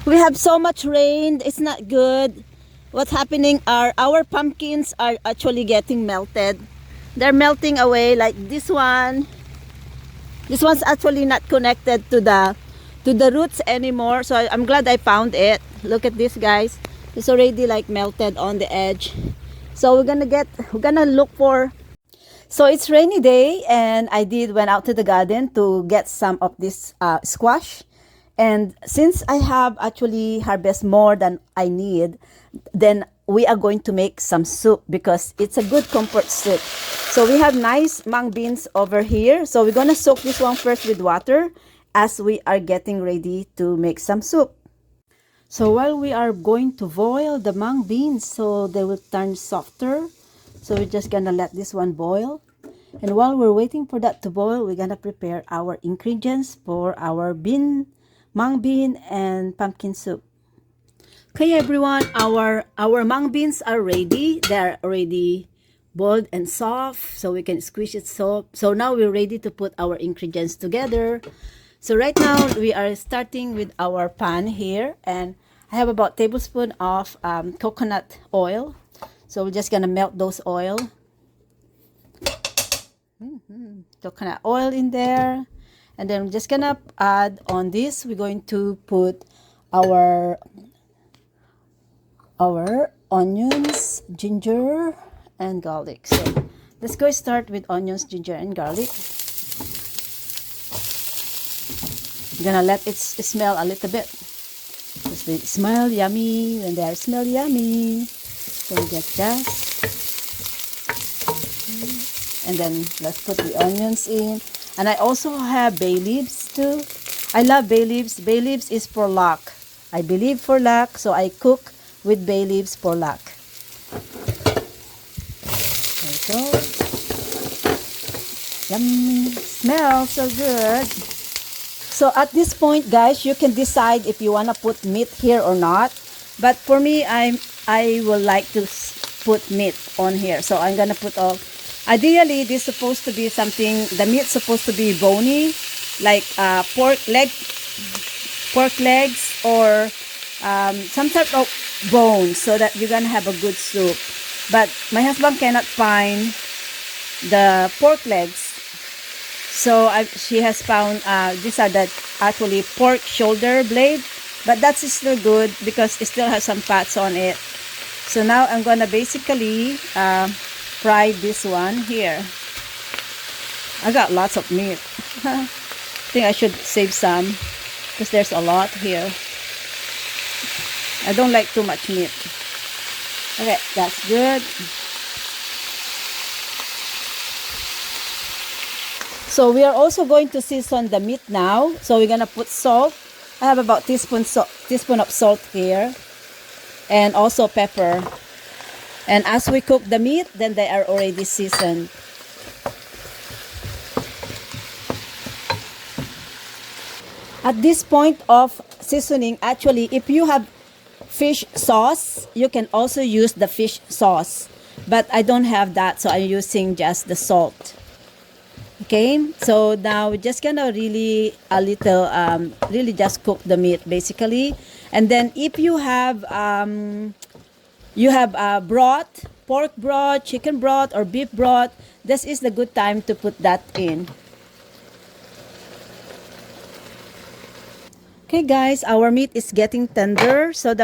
We have so much rain. It's not good. What's happening are our pumpkins are actually getting melted. They're melting away like this one. This one's actually not connected to the roots anymore. So I'm glad I found it. Look at this, guys. It's already like melted on the edge. So we're gonna look for. So it's rainy day, and I did went out to the garden to get some of this squash. And since I have actually harvest more than I need, then we are going to make some soup because it's a good comfort soup. So we have nice mung beans over here. So we're gonna soak this one first with water as we are getting ready to make some soup. So while we are going to boil the mung beans so they will turn softer, so we're just gonna let this one boil. And while we're waiting for that to boil, we're gonna prepare our ingredients for our mung bean and pumpkin soup. Okay everyone, our mung beans are ready. They're already boiled and soft, so we can squish it soft. So now we're ready to put our ingredients together. So right now we are starting with our pan here, and I have about tablespoon of coconut oil. So we're just gonna melt those oil. Coconut oil in there, and then we're just gonna add on this. We're going to put our onions, ginger, and garlic. So let's go start with onions, ginger, and garlic. I'm gonna let it smell a little bit because they smell yummy. When they smell yummy, so we get that. And then let's put the onions in. And I also have bay leaves too. I love bay leaves. Bay leaves is for luck. I believe for luck, so I cook with bay leaves for luck. There we go. Yummy. Smells so good. So at this point, guys, you can decide if you want to put meat here or not. But for me, I will like to put meat on here. So I'm gonna put all. Ideally, this is supposed to be something. The meat's supposed to be bony, like pork legs, or some type of bones, so that you're gonna have a good soup. But my husband cannot find the pork legs, so she has found these are the actually pork shoulder blade, but that's still good because it still has some fats on it. So now I'm gonna basically fry this one here. I got lots of meat. I think I should save some because there's a lot here. I don't like too much meat. Okay, that's good. So we are also going to season the meat now. So we're gonna put salt. I have about teaspoon of salt here, and also pepper. And as we cook the meat, then they are already seasoned. At this point of seasoning, actually, if you have fish sauce, you can also use the fish sauce. But I don't have that, so I'm using just the salt. Okay, so now we're just gonna really just cook the meat basically. And then if you have broth, pork broth, chicken broth, or beef broth, this is the good time to put that in. Okay guys, our meat is getting tender. So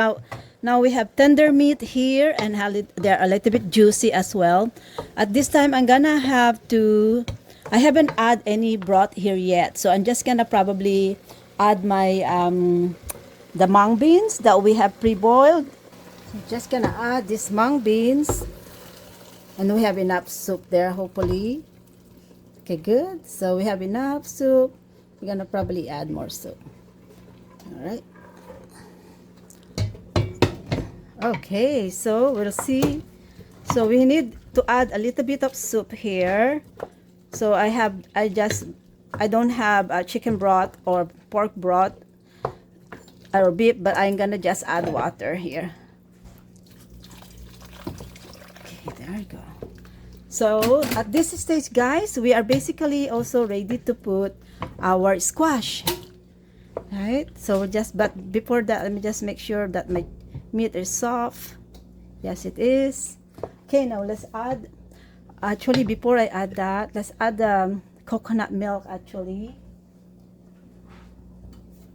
now we have tender meat here, and they're a little bit juicy as well. At this time, I haven't add any broth here yet. So I'm just gonna probably add my the mung beans that we have pre-boiled. So just gonna add these mung beans, and we have enough soup there, hopefully. Okay, good. So we have enough soup. We're gonna probably add more soup. All right. Okay, so we'll see. So we need to add a little bit of soup here. So I don't have a chicken broth or pork broth or beef, but I'm gonna just add water here. Okay, there we go. So at this stage, guys, we are basically also ready to put our squash. Right, so just, but before that, let me just make sure that my meat is soft. Yes, it is. Okay, now let's add, actually before I add that, let's add the coconut milk actually.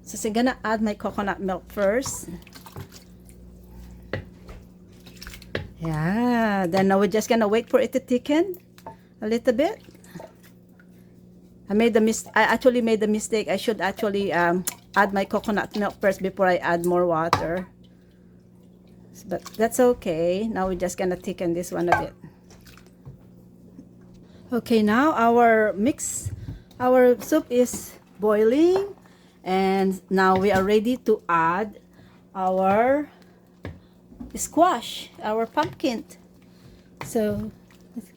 So I'm gonna add my coconut milk first. Yeah, then now we're just gonna wait for it to thicken a little bit. I actually made the mistake. I should actually add my coconut milk first before I add more water. But that's okay. Now we're just gonna thicken this one a bit. Okay, now our soup is boiling, and now we are ready to add our squash, our pumpkin. So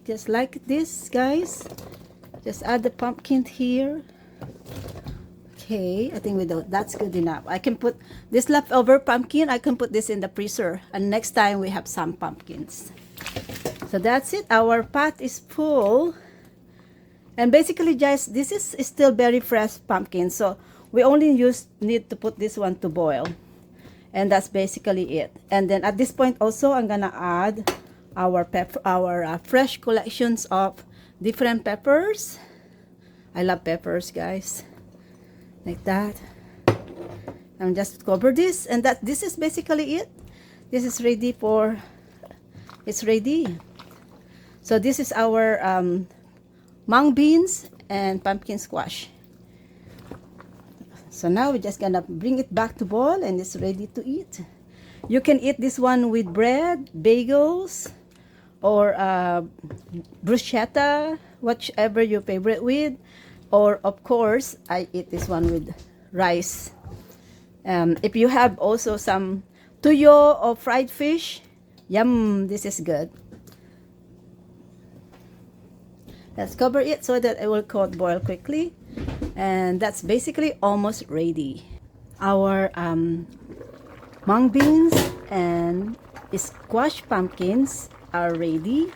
just like this, guys. Just add the pumpkin here. Okay, I think that's good enough. I can put this leftover pumpkin, I can put this in the freezer, and next time we have some pumpkins. So that's it. Our pot is full. And basically, guys, this is still very fresh pumpkin. So we only need to put this one to boil. And that's basically it. And then at this point also, I'm gonna add our fresh collections of different peppers. I love peppers, guys. Like that. And just cover this, and this is basically it. This is ready for, it's ready. So this is our mung beans and pumpkin squash. So now we're just gonna bring it back to boil, and it's ready to eat. You can eat this one with bread, bagels, or bruschetta, whichever your favorite with. Or of course, I eat this one with rice. If you have also some tuyo or fried fish, yum, this is good. Let's cover it so that it will boil quickly. And that's basically almost ready. Our mung beans and squash pumpkins are ready.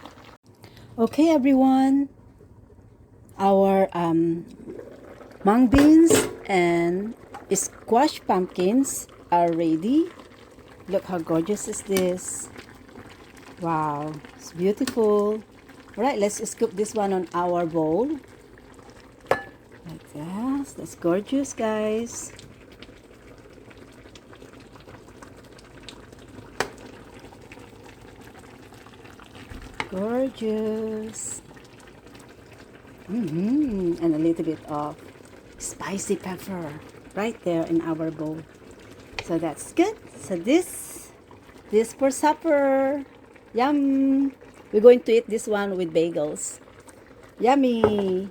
Okay, everyone. Our mung beans and squash pumpkins are ready. Look how gorgeous is this. Wow, it's beautiful. Alright, let's scoop this one on our bowl. Like that. That's gorgeous, guys. Gorgeous. And a little bit of spicy pepper right there in our bowl. So that's good. So this for supper. Yum. We're going to eat this one with bagels. Yummy.